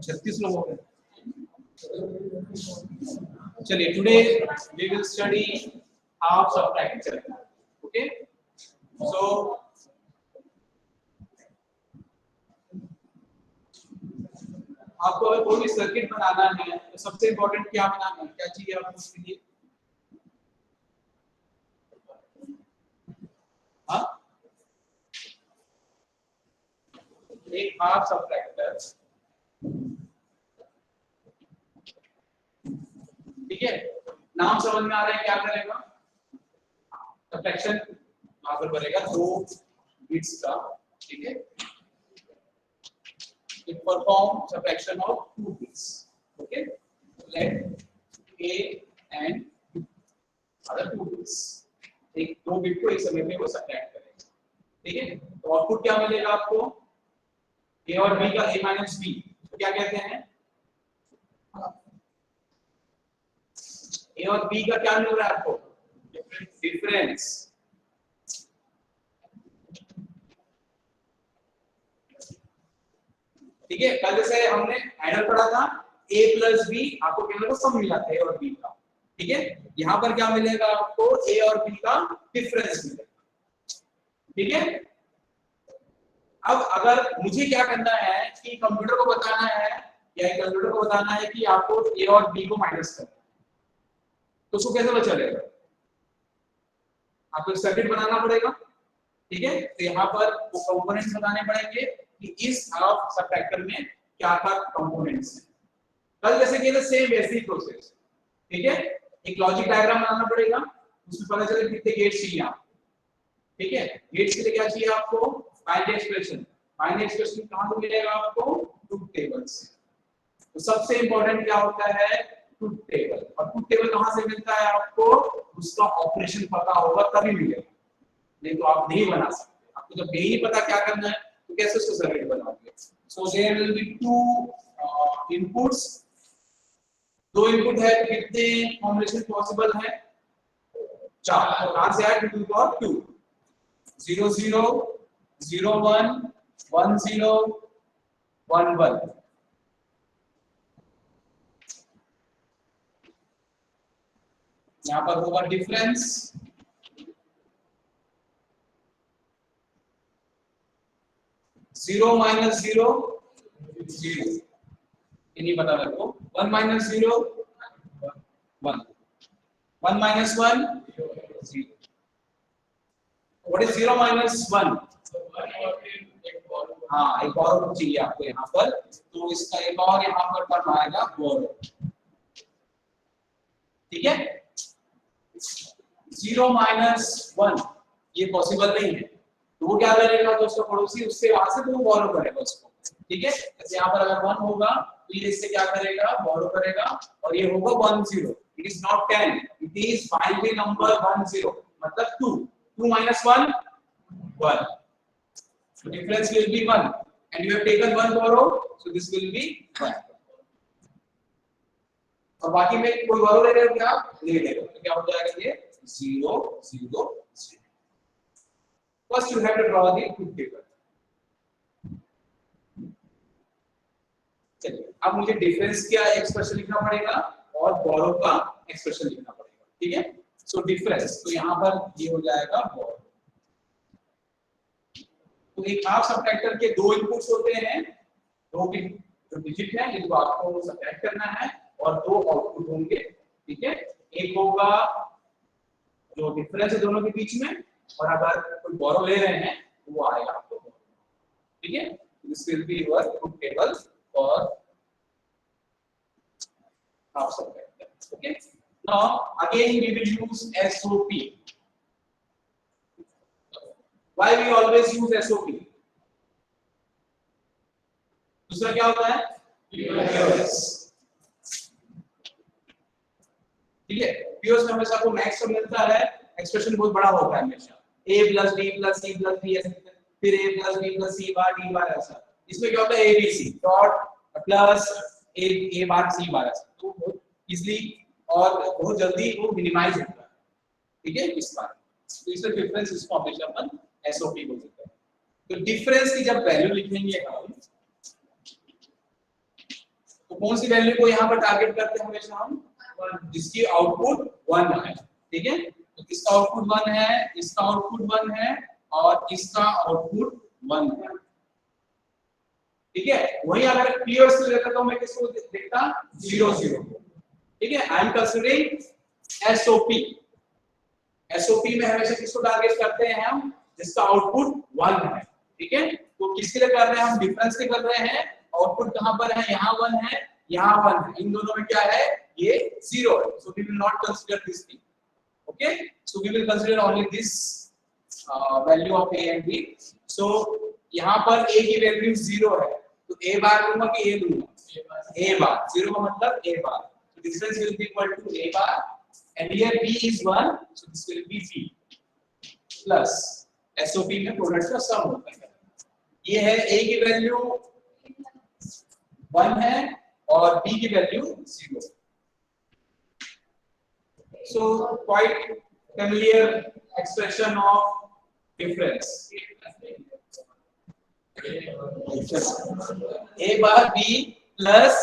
छत्तीस लोग हो गए। चलिए today we will study half subtractor. Okay so आपको अगर कोई भी सर्किट बनाना है तो सबसे इंपॉर्टेंट क्या बनाना है, क्या चाहिए आपको उसके लिए? हाँ, एक हाफ सबट्रैक्टर, ठीक है। नाम समझ में आ रहा है क्या करेगा? सबट्रैक्शन यहाँ पर बनेगा 2 बिट्स का, ठीक है। It perform subtraction of 2 bits. Okay, let A and other 2 bits. एक 2 बिट को एक समय में वो सब्ट्रैक्ट करेगा, ठीक है। तो आउटपुट क्या मिलेगा आपको? A और B का A माइनस B तो क्या कहते हैं? A और B का क्या मिल रहा है आपको? डिफरेंस। ठीक है, कल जैसे हमने एडर पढ़ा था a प्लस b, आपको क्या मिलेगा? सम मिला था a और b का, ठीक है। यहाँ पर क्या मिलेगा आपको? a और b का डिफरेंस मिलेगा, ठीक है। अब अगर मुझे क्या करना है कि कंप्यूटर को बताना है या कंप्यूटर को बताना है कि आपको a और b को माइनस करना है, तो उसको कैसे पता चलेगा? आपको सर्किट बनाना पड़ेगा, ठीक है। तो यहाँ पर वो कंपोनेंट्स बताने पड़ेंगे कि इस हाफ सबट्रैक्टर में क्या क्या कंपोनेंट्स हैं। कल जैसे किया था सेम वैसी प्रोसेस, ठीक है। एक लॉजिक डायग्राम बनाना पड़ेगा, उसमें पता चले कितने गेट्स चाहिए आपको, ठीक है। गेट्स के लिए क्या चाहिए आपको? Binary expression. बाइनरी एक्सप्रेशन कहां से मिलेगा आपको? ट्रुथ टेबल से। तो सबसे इंपॉर्टेंट क्या होता है? Truth table. और ट्रुथ टेबल कहां से मिलता है आपको? उसका ऑपरेशन पता होगा तभी मिलेगा, नहीं तो आप नहीं बना सकते। आपको जब नहीं पता क्या करना है तो कैसे उसको सर्किट बनाओगे? So there will be 2 inputs, 2 input है तो कितने कॉम्बिनेशन पॉसिबल है? 4। कहां से आया? 2 और 2, 0 0 0 1 1 0 1 1। यहां पर होगा difference, zero minus zero zero, ये नहीं पता मेरे को। 1 minus zero 1, 1 minus 1 0। What is 0 minus 1? हाँ, एक और चाहिए आपको यहाँ पर, तो इसका एक और यहाँ पर टर्म आएगा बोरो, ठीक है। 0 माइनस 1 ये पॉसिबल नहीं है, तो वो क्या करेगा? तो उसका पड़ोसी उससे वहां से तो वो बोरो करेगा उसको, ठीक है। जैसे यहाँ पर अगर 1 होगा तो ये इससे क्या करेगा? बोरो करेगा, और ये होगा 1 0। It is not 10, it is binary number 1 0, मतलब 2 2 minus 1 1, so difference will be 1 and you have taken 1 borrow, so this will be 1। और बाकी में कोई बोरो ले रहे हो क्या? नहीं ले रहे हो, तो क्या हो जाएगा? ये 0 0 0। First you have to draw the truth table। चलिए अब मुझे डिफरेंस का एक्सप्रेशन लिखना पड़ेगा और बोरो का एक्सप्रेशन लिखना पड़ेगा, ठीक है। सो डिफरेंस, तो यहाँ पर ये हो जाएगा बोरो। तो एक हाफ सबट्रैक्टर के 2 इनपुट्स होते हैं, 2 डिजिट है जिनको आपको सबट्रैक्ट करना है, और 2 आउटपुट होंगे, ठीक है। एक होगा जो डिफरेंस है दोनों के बीच में, और अगर कोई बोरो ले रहे हैं तो वो आएगा आपको, ठीक है। This will be your truth table for half subtractor. Okay, now again we will use SOP। Why we always use SOP? दूसरा क्या होता है? POS, ठीक है। POS में हमेशा आपको मैक्स तो मिलता है, एक्सप्रेशन बहुत बड़ा होता है हमेशा, a plus b plus c plus d ऐसे, फिर a plus b plus c bar d bar ऐसा। इसमें क्या होता है? abc dot plus a bar c bar ऐसा, तो इजीली और बहुत जल्दी वो मिनिमाइज होता है, ठीक है इस बार। तो इसमें डिफरेंस इसको हमेशा अपन एसओपी बोलते हैं। तो डिफरेंस की जब वैल्यू लिखेंगे हम, तो कौन सी वैल्यू को यहाँ पर टारगेट करते हैं हमेशा हम, जिसकी आउटपुट 1 है, ठीक है। तो इसका आउटपुट 1 है, इसका आउटपुट 1 है और इसका आउटपुट 1 है, ठीक है। वही अगर क्लियर से लेता तो मैं किसको देखता 0 0, ठीक है। I am considering SOP. SOP में हमेशा किसको टारगेट करते हैं हम, जिसका आउटपुट 1 है, ठीक है। तो किसके लिए कर रहे हैं हम, डिफरेंस के कर रहे हैं। आउटपुट कहां पर है, यहाँ 1 है, यहाँ 1 है, इन दोनों में क्या है, ये 0 है। So we will not consider this thing, okay. So we will consider only this value of a and b। सो यहाँ पर a की वैल्यू 0 है, तो a बार लूंगा कि a लूंगा, a बार। 0 का मतलब a bar, so distance will be equal to a bar, and here b is 1, so this will be b plus SOP में प्रोडक्ट का सम होता है। ये है a की वैल्यू 1 है और b की value 0। So quite familiar expression of difference. a bar b plus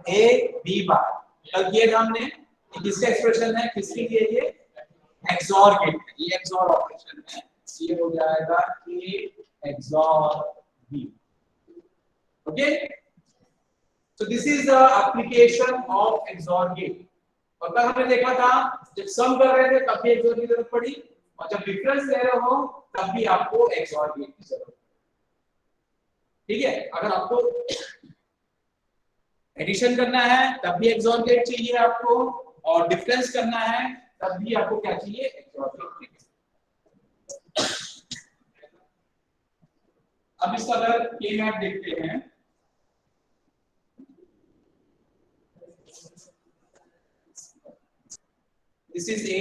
a b bar। कल किए था हमने, ये किसका एक्सप्रेशन है, किसके लिए, ये एक्सॉर गेट, ये एक्सॉर ऑपरेशन है। ये हो जाएगा a XOR b, okay. So this is the application of XOR gate। और कल हमने देखा था जब सम कर रहे थे तब भी XOR की जरूरत पड़ी, और जब डिफरेंस ले रहे हो तब भी आपको XOR गेट की जरूरत है, ठीक है। अगर आपको एडिशन करना है तब भी XOR गेट चाहिए आपको, और डिफरेंस करना है तब भी आपको क्या चाहिए, XOR गेट चाहिए। अब इसका अगर के मैप देखते हैं, this is A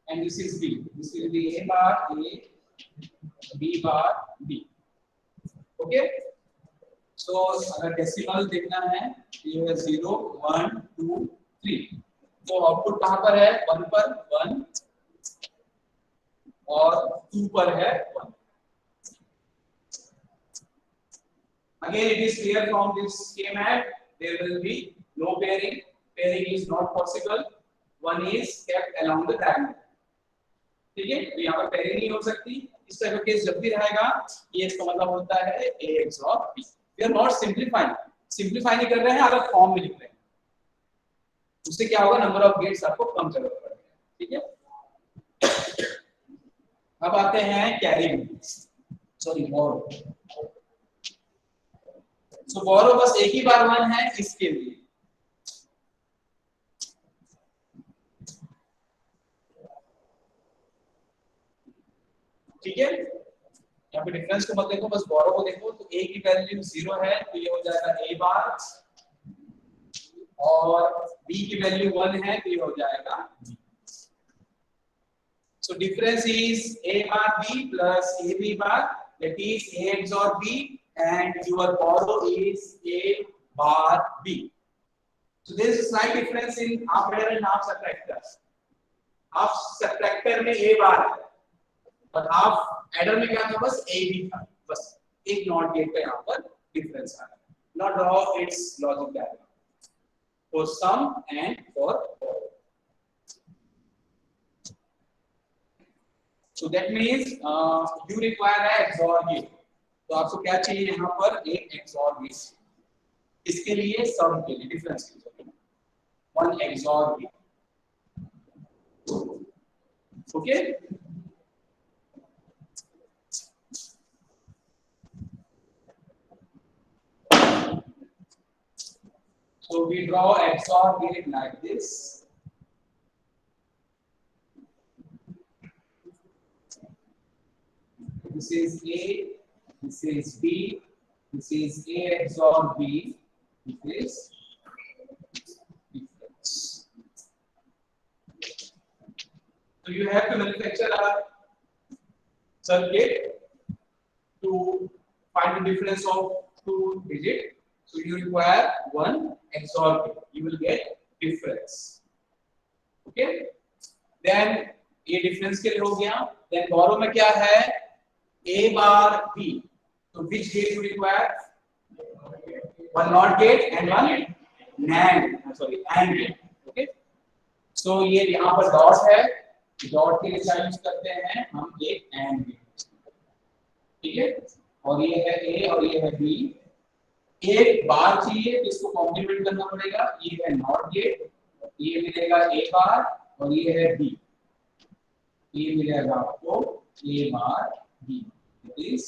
and this is B. This will be A bar A, B bar B. Okay. So अगर डेसिमल देखना है ये है 0 1 2 3, तो आउटपुट कहाँ पर है, 1 पर 1 और 2 पर है 1। Again it is clear from this schematic there will be no pairing. Pairing is not possible. One is kept along the diagonal, ठीक है। तो यहाँ पर pairing नहीं हो सकती। इस तरह का केस जब भी रहेगा, ये इसका मतलब होता है A XOR B। We are not simplifying, simplify नहीं कर रहे हैं, अगर फॉर्म में लिख रहे हैं उससे क्या होगा, नंबर ऑफ गेट्स आपको कम जरूरत पड़ेगा, ठीक है। अब आते हैं कैरी, सॉरी बोरो। सो बोरो बस एक ही बार 1 है इसके लिए, ठीक है। यहाँ पे डिफरेंस को मत देखो, बस बोरो को देखो। तो a की वैल्यू 0 है, तो ये हो जाएगा a बार, और b की वैल्यू 1 है, तो ये हो जाएगा b। So difference is a bar b plus a b bar, that is a XOR b, and your borrow is a bar b. So there is a slight difference in half adder and half subtractor. half subtractor में a bar है और half adder में क्या था, बस a b था, बस एक नॉट गेट का यहाँ पर डिफरेंस आ रहा है। Not draw its logic diagram for sum and for all. So that means you require है XOR गेट। तो आपको क्या चाहिए यहाँ पर, एक XOR गेट, इसके लिए सम के लिए, डिफरेंस के लिए 1 XOR gate, okay. So we draw XOR gate like this. This is A, this is B, this is A XOR B, this is difference. So you have to manufacture a circuit to find the difference of 2 digits. so you require one XOR gate, you will get difference. Okay, then ये difference के लिए हो गया. Then borrow में क्या है? A bar B. So which gate you require? One NOT gate and one NAND. Sorry, AND gate. Okay. So ये यहाँ पर डॉट है, डॉट के लिए क्या यूज करते हैं हम? एक AND gate. ठीक है, और ये है A और ये है B. एक बार चाहिए तो इसको कॉम्प्लीमेंट करना पड़ेगा. ये है NOT गेट, ये मिलेगा A बार और ये है B. ये मिलेगा आपको A bar B. It is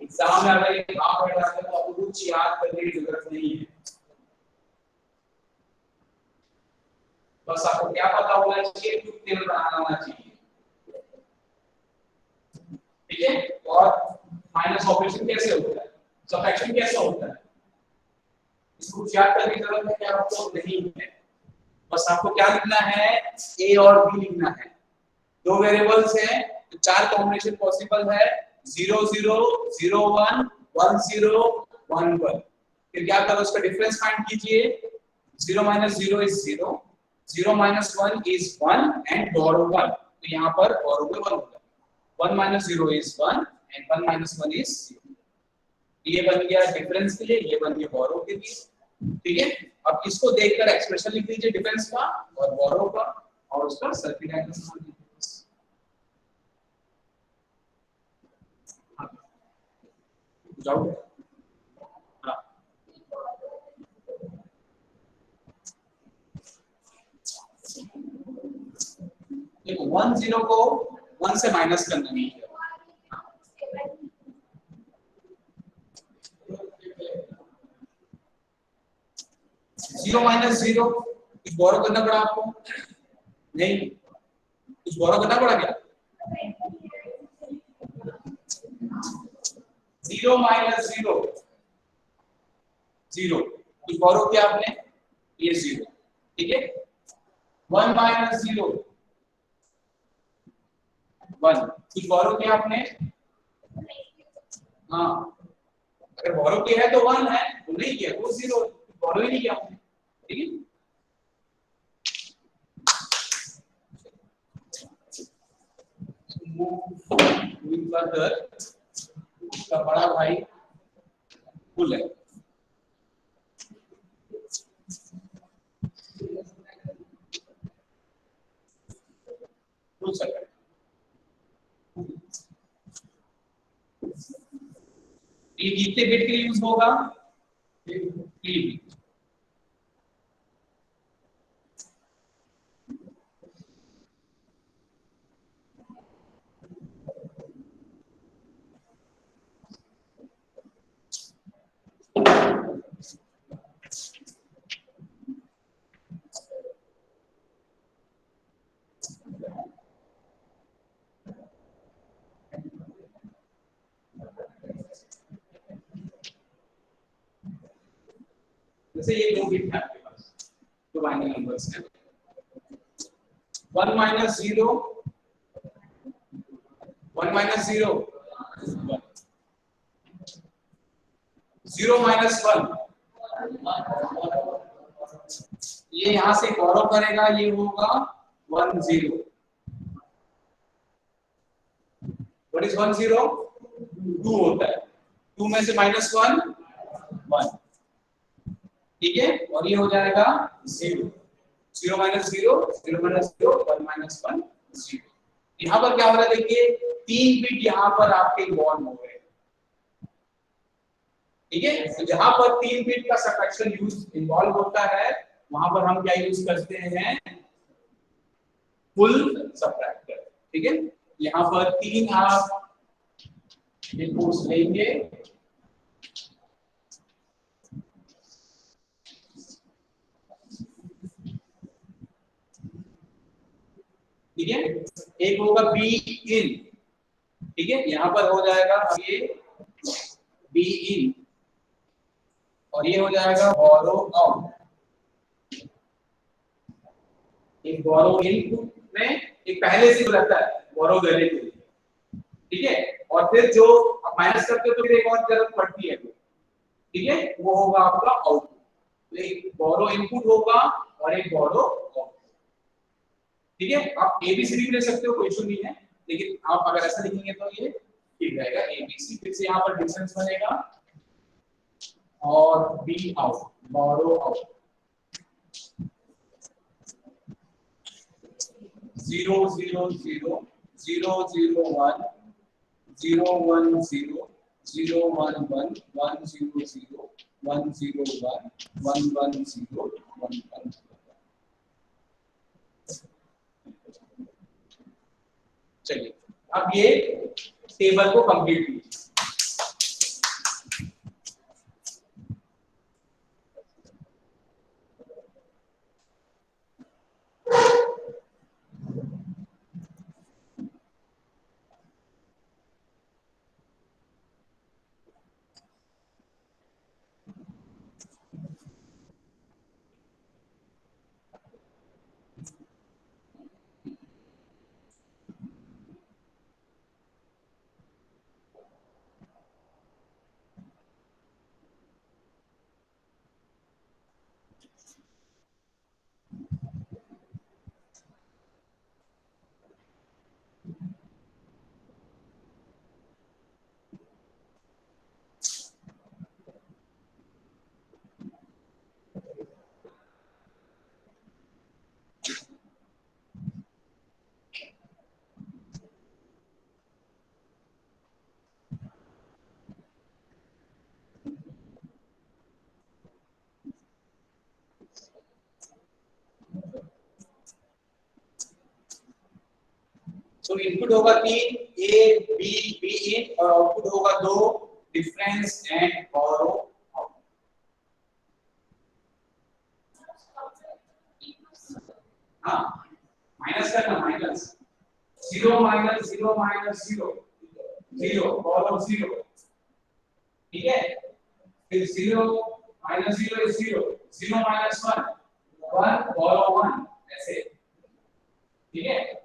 exam में अगर ये आप बैठ जाते हैं तो आपको कुछ याद करने की जरूरत नहीं है. बस आपको क्या पता होना चाहिए, ट्रूथ टेबल बनाना आना चाहिए. ठीक है, और माइनस ऑपरेशन कैसे होता है, सबट्रैक्शन कैसे होता है, इसको कुछ याद करने की जरूरत है क्या? आपको नहीं है. बस आपको क्या लिखना है? A और B लिखना है. दो वेरिएबल्स हैं तो चार कॉम्बिनेशन पॉसिबल है. 0 0 0 1 1 0 1 1. फिर क्या करो, उसका डिफरेंस फाइंड कीजिए. 0 - 0 is 0, 0 - 1 is 1 and borrow 1. तो यहाँ पर borrow में 1 होगा. 1 - 0 is 1 and 1 - 1 is 0. ये बन गया डिफरेंस के लिए, ये बन गया borrow के लिए. ठीक है, अब इसको देखकर एक्सप्रेशन लिख लीजिए डिफरेंस का और borrow का और उसका सर्किट डायग्राम बना लीजिए. जाओ. हाँ, देखो 1 0 को 1 से माइनस करना नहीं है. 0 - 0 कुछ बोरो करना पड़ा आपको? नहीं, कुछ बोरो करना पड़ा क्या? 0 - 0 0 कुछ बोरो किया आपने? ये 0. ठीक है, 1 - 0 1 कुछ बोरो किया आपने? हाँ, अगर बोरो किया है तो 1 है, वो नहीं किया वो 0. बोरो ही नहीं किया आपने. ठीक है, मूविंग फर्दर. उसका बड़ा भाई फुल है. Full circuit. ये कितने बिट के लिए यूज होगा? 3 बिट. जैसे ये 2 बिट है आपके पास, तो बाइनरी नंबर्स हैं. 1 - 0 1 - 0 1. 0 - 1 ये यहां से बोरो करेगा, ये होगा 1 0. What is 1 0? 2 होता है. 2 में से -1 1. ठीक है, और ये हो जाएगा 0. 0 - 0 0 - 0 1 - 1 0. यहाँ पर क्या हो रहा है देखिए, 3 बिट यहाँ पर आपके इन्वॉल्व हो गए. ठीक है, तो जहां पर 3 बिट का सबट्रैक्शन यूज इन्वॉल्व होता है वहां पर हम क्या यूज करते हैं? Full subtractor. ठीक है, यहाँ पर 3 आप इनपुट्स लेंगे, ठीक है। एक होगा बी इन, ठीक है, यहाँ पर हो जाएगा ये बी इन और ये हो जाएगा बोरो आउट। एक बोरो इन में एक पहले से रहता है बोरो देने के लिए, ठीक है, और फिर जो आप माइनस करते हो तो फिर एक और जरूरत पड़ती है, ठीक है, वो होगा आपका आउटपुट। एक बोरो इनपुट होगा और एक बोरो आउटपुट, ठीक है। आप एबीसीडी ले सकते हो, कोई इशू नहीं है, लेकिन आप अगर ऐसा लिखेंगे तो ये ठीक रहेगा एबीसी। फिर से यहाँ पर डिफरेंस बनेगा और बी आउट, बोरो आउट 0 0 0 0 0 1 0 1 0 0 1 1 1 0 0 1 0 1 1 1 0 1 1। चलिए अब ये टेबल को कंप्लीट कीजिए। तो इनपुट होगा 3 ए बी बी इन और आउटपुट होगा 2 डिफरेंस एंड बोरो आउट। हाँ माइनस करना, माइनस 0 माइनस 0 माइनस 0 0 बोरो 0, ठीक है। फिर 0 माइनस 0 इज 0 0 माइनस 1 1 बोरो 1 ऐसे, ठीक है।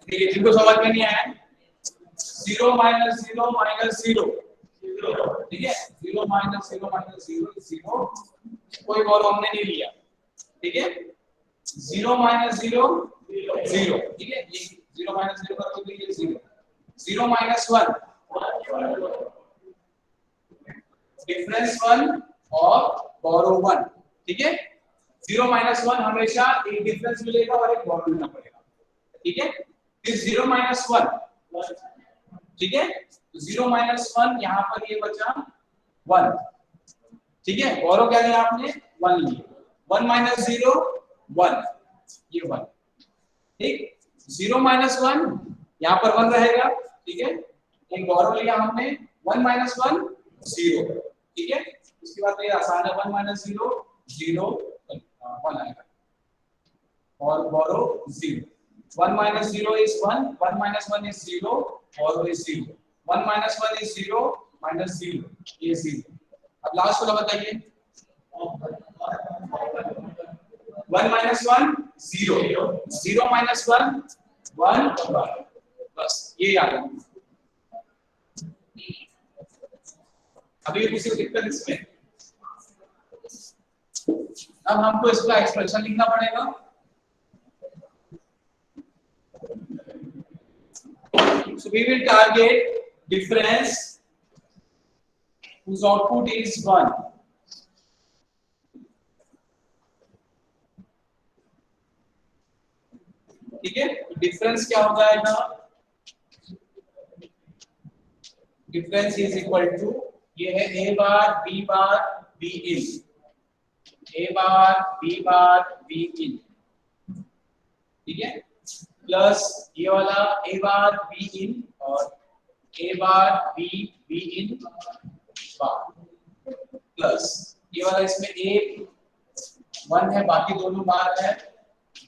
ठीक है, जिनको समझ में नहीं आया 0 माइनस 0 माइनस 0, ठीक है, 0 माइनस 0 माइनस 0 0, कोई बोरो हमने नहीं लिया, ठीक है। 0 माइनस 0 0, ठीक है, ये 0 माइनस 0 करोगे तो ये 0, 0 माइनस 1 डिफरेंस 1 और बोरो 1, ठीक है। 0 माइनस 1 हमेशा एक डिफरेंस मिलेगा और एक बोरो लेना पड़ेगा, ठीक है। फिर 0 माइनस 1, ठीक है, तो 0 माइनस 1 यहाँ पर ये बचा 1, ठीक है। बोरो क्या लिया आपने 1 लिया, 1 माइनस 0 1, ये 1, ठीक। 0 माइनस 1 यहाँ पर 1 रहेगा, ठीक है। एक बोरो लिया हमने 1 माइनस 1 0, ठीक है। उसके बाद ये आसान है 1 माइनस 0 0 1 आएगा और बोरो 0, 1 minus 0 is 1, 1 minus 1 is 0, borrow is 0, 1 minus 1 is 0, minus 0, ये 0। अब लास्ट वाला बताइए, 1 minus 1 0, 0 minus 1 1, बस ये याद है। अभी किसी को दिक्कत इसमें? अब हमको इसका एक्सप्रेशन लिखना पड़ेगा। So we will target difference whose output is 1. ठीक है, डिफरेंस क्या हो जाएगा? डिफरेंस इज इक्वल टू, ये है a bar b bar b in, a bar b bar b in, ठीक है, प्लस ये वाला a बार b in और a bar b b in bar, plus ये वाला इसमें a 1 है, बाकी दोनों बार है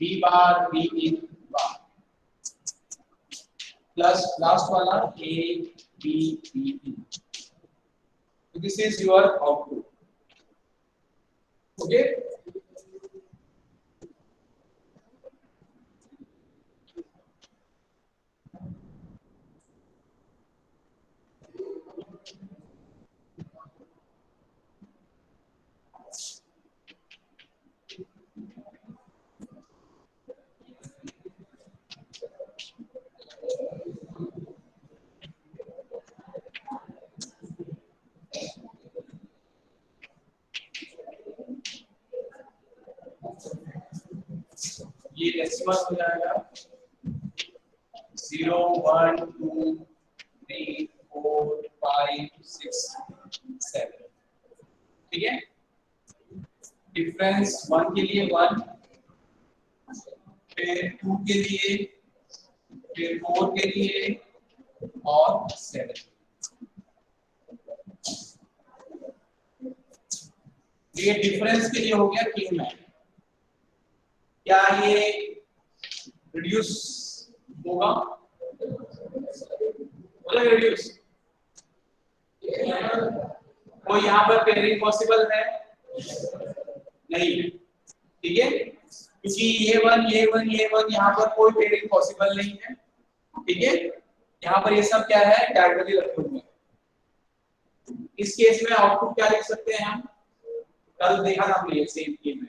b bar b in bar, plus last वाला a b b in। So this is your output, okay। ये डेसिमल हो जाएगा 0 1 2 3 4 5 6 7, ठीक है। डिफरेंस 1 के लिए 1, फिर 2 के लिए, फिर 4 के लिए और 7। ये डिफरेंस के लिए हो गया के मैन। क्या ये रिड्यूस होगा? रिड्यूस कोई यहाँ पर पेयरिंग पॉसिबल है? नहीं, ठीक है, क्योंकि ये 1 ये 1 ये 1 यहाँ पर कोई पेयरिंग पॉसिबल नहीं है, ठीक है। यहाँ पर ये सब क्या है, डायगोनली रखे हुए हैं। इस केस में आउटपुट क्या लिख सकते हैं हम? कल देखा था हमने ये सेम के में,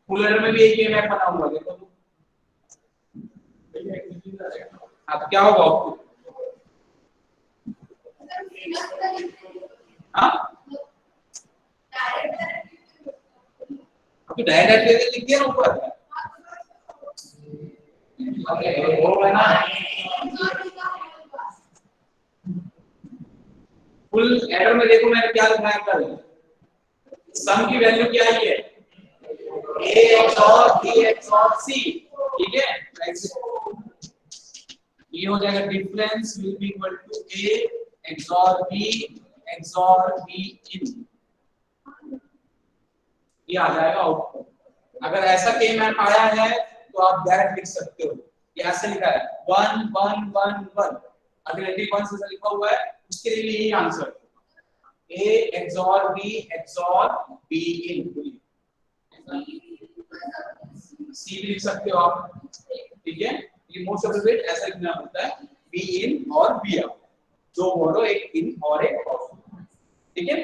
फुल एडर में भी एक के मैप बना हुआ है, देखो अब क्या होगा आउटपुट? तो डायरेक्ट लिख दिया ना ऊपर, वो है ना फुल एडर में। देखो मैंने क्या लिखा है कल, सम की वैल्यू क्या है? a XOR b XOR c, ठीक है। ये हो जाएगा difference will be equal to a XOR b XOR b in, ये आ जाएगा आउटपुट। अगर ऐसा के मैप आया है तो आप डायरेक्ट लिख सकते हो, ये ऐसे लिखा है 1 1 1 1, अल्टरनेटिव 1 से लिखा हुआ है, उसके लिए यही answer a XOR b XOR b in, सी भी लिख सकते हो आप, ठीक है। ये मोस्ट ऑफ द बिट ऐसा लिखना होता है बी इन और बी आउट, जो बोलो एक इन और एक आउट, ठीक है।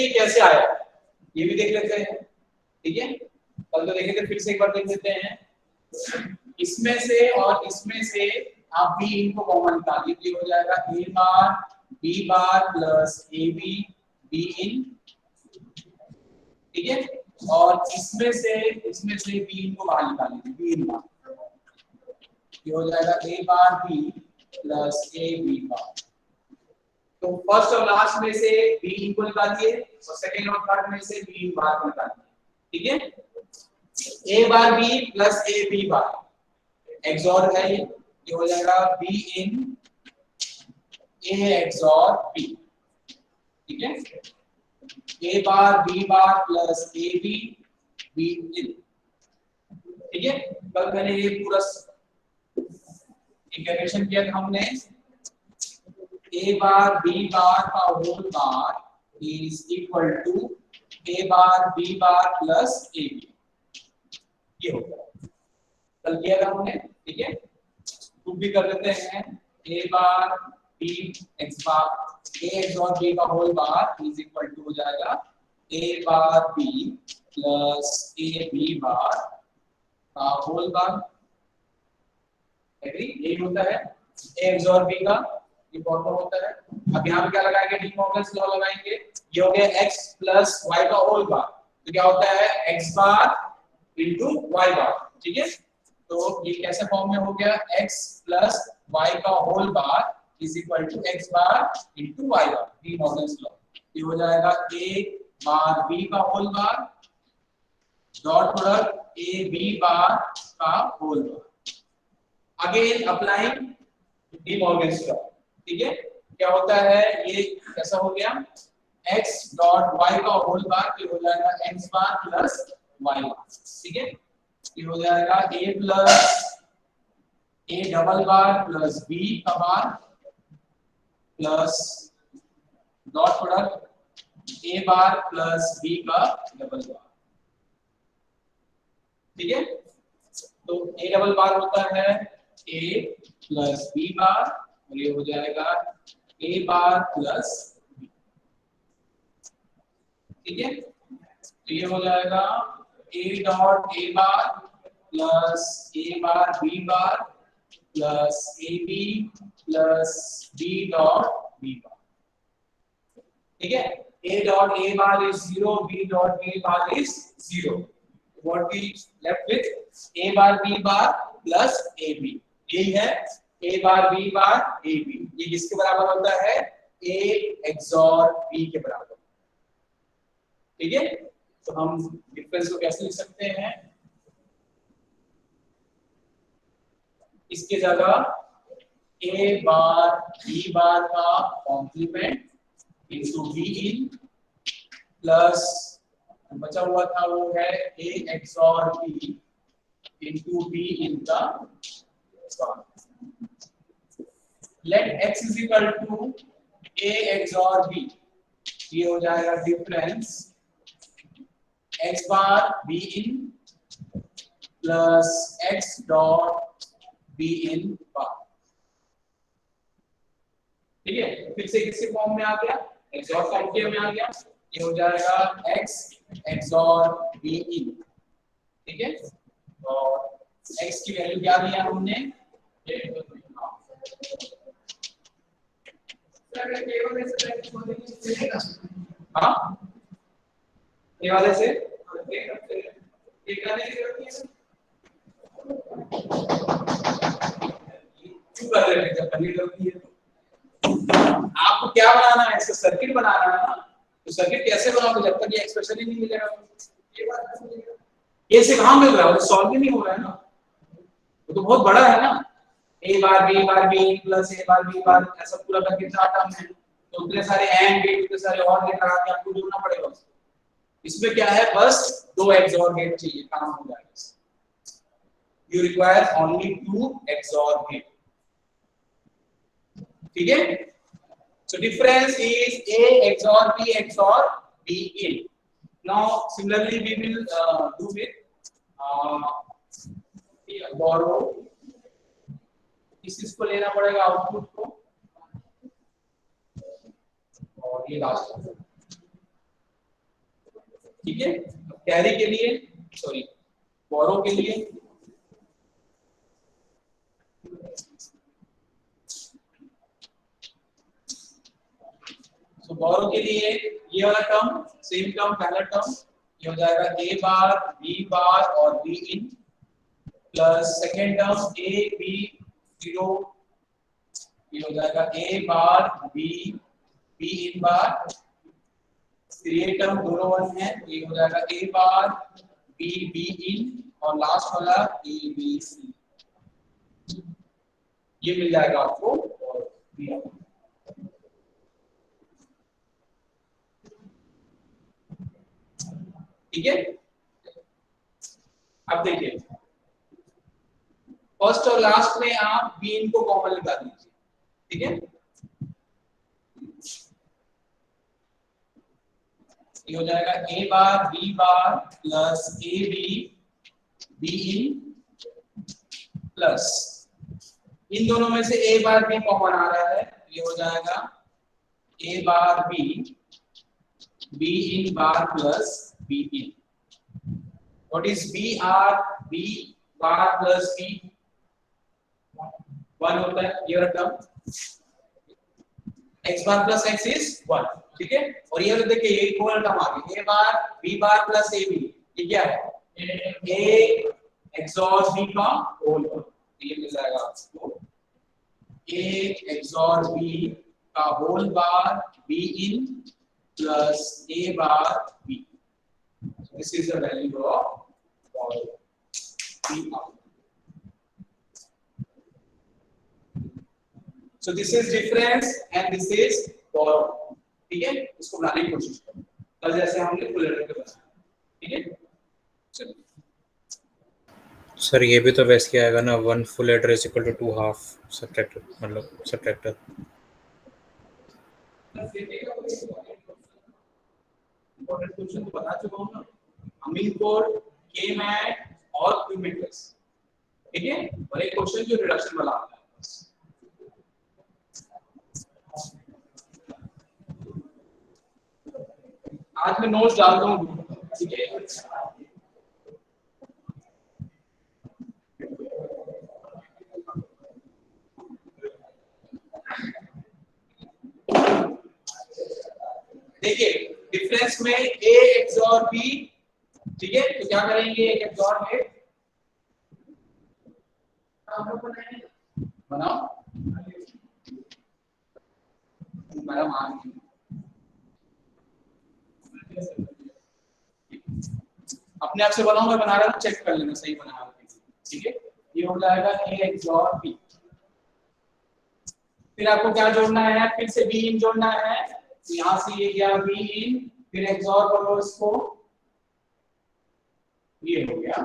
ये कैसे आया ये भी देख लेते हैं। ठीक है, कल तो देखे थे, फिर से एक बार देख लेते हैं। इसमें से और इसमें से आप बी इनको कॉमन निकालिए, ये हो जाएगा A bar B bar plus A B B in. ठीक है, और इसमें से बी इन को बाहर निकालिए, बी इन बार, ये हो जाएगा A bar B plus A B bar. तो फर्स्ट और लास्ट में से बी इन को निकालिए और सेकंड और थर्ड में से बी इन बार को निकालिए। ठीक है, A bar B plus A B bar XOR है, ये हो जाएगा B in A XOR B. ठीक है, A bar B bar plus A B B in. ठीक है, कल मैंने ये पूरा इंटीग्रेशन किया था हमने, ए बार बी बार का whole bar is equal to A bar B bar plus A B, ये होगा, कल किया था हमने। ठीक है, प्रूफ भी कर लेते हैं, A bar B X bar A X और बी का whole bar is equal to हो जाएगा A bar B plus A B bar का होल बार। एग्री, यही होता है ए एक्स और बी का ये फॉर्मूला होता है। अब यहाँ पे क्या लगाएंगे, डी मॉर्गन्स लॉ लगाएंगे, ये हो गया x प्लस y का होल बार, तो क्या होता है x bar into y bar. ठीक है, तो ये कैसे फॉर्म में हो गया, x प्लस y का whole bar is equal to x bar into y bar, De Morgan's law. ये हो जाएगा a बार b का whole bar dot product a b bar का whole bar, again applying De Morgan's law. ठीक है, क्या होता है, ये कैसा हो गया, x डॉट y का होल बार, ये हो जाएगा x bar plus y bar. ठीक है, ये हो जाएगा a plus a double bar plus b का bar plus dot product a bar plus b का डबल बार। ठीक है, तो a डबल बार होता है a प्लस b बार और ये हो जाएगा a बार प्लस b। ठीक है, तो ये हो जाएगा a dot a bar plus a bar b bar plus a b plus b dot b bar. ठीक है, a dot a bar is 0, b dot b bar is 0, what we left with a bar b bar plus a b, यही है a bar b bar a b, ये किसके बराबर होता है, a XOR b के बराबर। ठीक है, तो हम डिफरेंस को कैसे लिख सकते हैं, इसके जगह a बार b बार का complement into b in plus बचा हुआ था वो है a XOR b into b इन का square. Let x is equal to a XOR b, ये हो जाएगा difference x bar b in plus x dot b in बार। ठीक है, फिर से किसके फॉर्म में आ गया, XOR फॉर्म में आ गया, ये हो जाएगा x XOR b in। ठीक है, और x की वैल्यू क्या दिया हमने, हाँ ये वाले से आपको क्या बनाना है, इसका सर्किट बनाना है ना, तो सर्किट कैसे बनाओगे जब तक ये एक्सप्रेशन ही नहीं मिलेगा, ये से कहाँ मिल रहा है, सॉल्व ही नहीं हो रहा है ना, वो तो बहुत बड़ा है ना, a bar b plus a bar b बार ऐसा पूरा करके चार टर्म है, तो उतने सारे एंड गेट उतने सारे और गेट लगा के आपको जोड़ना पड़ेगा उसको। इसमें क्या है, बस दो XOR गेट चाहिए, काम हो जाएगा। You require only 2 XOR gate. ठीक है, so difference is a XOR b in। Now similarly we will do with borrow, इसको लेना पड़ेगा आउटपुट को, और ये लास्ट ठीक है, कैरी के लिए, सॉरी बोरो के लिए तो बोरो के लिए ये वाला टर्म सेम टर्म पहला टर्म ये हो जाएगा a बार b बार और b in plus second term a b 0 ये हो जाएगा a bar b b in बार, फिर ये टर्म दोनों वन है ये हो जाएगा a बार b b इन और लास्ट वाला a b c, ये मिल जाएगा आपको और b। ठीक है, अब देखिए फर्स्ट और लास्ट में आप बी इन को कॉमन निकाल दीजिए। ठीक है, ये हो जाएगा a bar b bar plus a b b in plus इन दोनों में से a बार b कॉमन आ रहा है ये हो जाएगा a bar b in bar plus b in. What is b r b bar plus b 1 होता है ये term x bar plus x is 1। ठीक है, और ये देखिए ये इक्वल टर्म आ गई a bar b bar plus a b, ये क्या है a XOR b का होल, ये मिल जाएगा आपको a XOR b का whole bar b in plus a bar b। This is the value of b out. So this is difference and this is borrow। ठीक है, इसको बनाने की कोशिश करो कल जैसे हमने फुल एडर के बनाया। ठीक है, चलो सर ये भी तो वैसे ही आएगा ना 1 full adder is equal to 2 half subtractor, मतलब सब्ट्रैक्टर। इंपॉर्टेंट क्वेश्चन तो बता चुका हूं ना, अमीन कोड के मैट और क्यू मैट्रिक्स। ठीक है, और एक क्वेश्चन जो रिडक्शन वाला आता है बस। आज मैं नोट्स डालता हूँ। ठीक है, देखिए डिफरेंस में a XOR b। ठीक है, तो क्या करेंगे a XOR a बनाओ मैडम आ गई। अपने आप से बनाओ, मैं बना रहा हूं चेक कर लेना सही बना रहा हूं। ठीक है, ये हो जाएगा a XOR b। फिर आपको क्या जोड़ना है, फिर से b इन जोड़ना है, यहां से ये गया b इन, फिर XOR करो इसको, ये हो गया।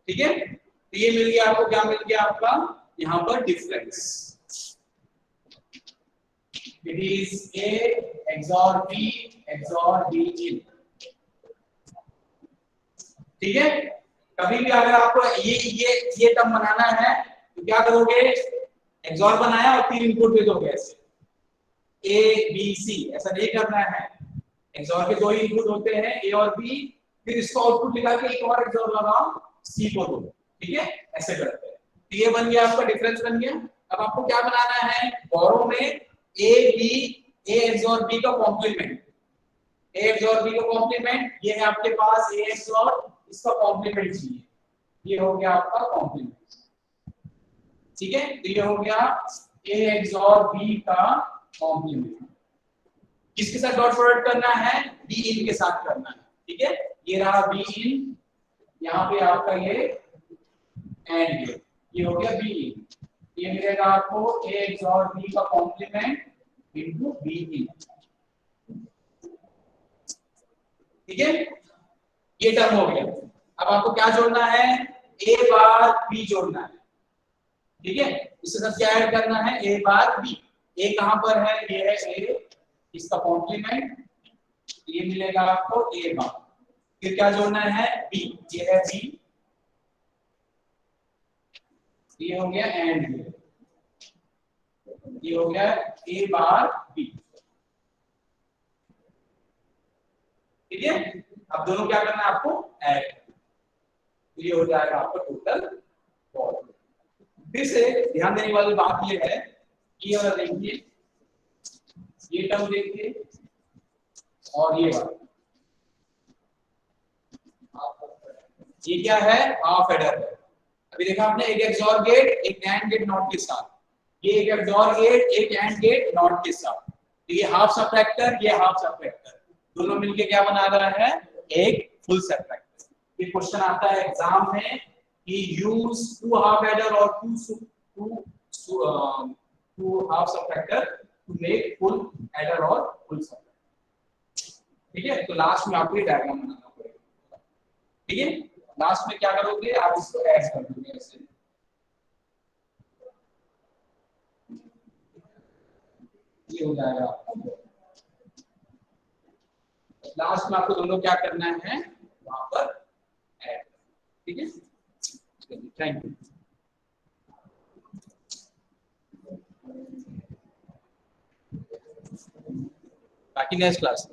ठीक है, तो ये मिल गया आपको, क्या मिल गया आपका यहां पर difference. It is a XOR b XOR b इन। ठीक है, कभी भी अगर आपको ये टर्म बनाना है तो क्या करोगे, XOR बनाया और 3 इनपुट दे दोगे ऐसे a b c, ऐसा नहीं करना है। XOR के 2 ही इनपुट होते हैं a और b, फिर इसको आउटपुट निकाल के एक और XOR लगाओ c को दो। ठीक है, ऐसे करते हैं। तो ये बन गया आपका डिफरेंस बन गया। अब आपको क्या बनाना है, बोरो में a XOR b का कॉम्प्लीमेंट, a XOR b का कॉम्प्लीमेंट, ये है आपके पास a XOR इसका कॉम्प्लीमेंट चाहिए, ये हो गया आपका कॉम्प्लीमेंट। ठीक है, तो ये हो गया a XOR b का कॉम्प्लीमेंट। किसके साथ डॉट प्रोडक्ट करना है, b इन के साथ करना है। ठीक है, ये रहा b इन, यहाँ पे आपका ये एंड ये हो गया b इन, ये मिलेगा आपको a XOR b का कॉम्प्लीमेंट इनटू b इन। ठीक है, ये टर्म हो गया। अब आपको क्या जोड़ना है, a बार b जोड़ना है। ठीक है, इसके साथ क्या ऐड करना है, a बार b। a कहां पर है, ये है a, इसका कॉम्प्लीमेंट, ये मिलेगा आपको a बार। फिर क्या जोड़ना है, b, ये है b, ये हो गया एंड। ये हो गया a बार b, ठीक है। अब दोनों क्या करना है आपको, ऐड, तो ये हो जाएगा आपका टोटल वॉल्यूम। फिर से ध्यान देने वाली बात ये है, ये वाला देखिए, ये टर्म देखिए और ये वाला, ये क्या है, हाफ एडर है। अभी देखा आपने, एक एक्सऑर गेट एक नैंड गेट नॉट के साथ, ये एक एक्सऑर गेट एक एंड गेट नॉट के साथ, तो ये हाफ सबट्रैक्टर ये हाफ सबट्रैक्टर, दोनों मिलके क्या बना रहा है, एक फुल सबट्रैक्टर। ये क्वेश्चन आता है एग्जाम में कि यूज टू हाफ एडर और two half subtractor to make full adder और फुल सबट्रैक्टर, ठीक है। तो लास्ट में आपको ये डायग्राम बनाना पड़ेगा, ठीक है। लास्ट में क्या करोगे, आप इसको ऐड कर दोगे ऐसे, ये हो जाएगा आपका। लास्ट में आपको दोनों क्या करना है, वहां पर ऐड, ठीक है। Thank you. बाकी नेक्स्ट क्लास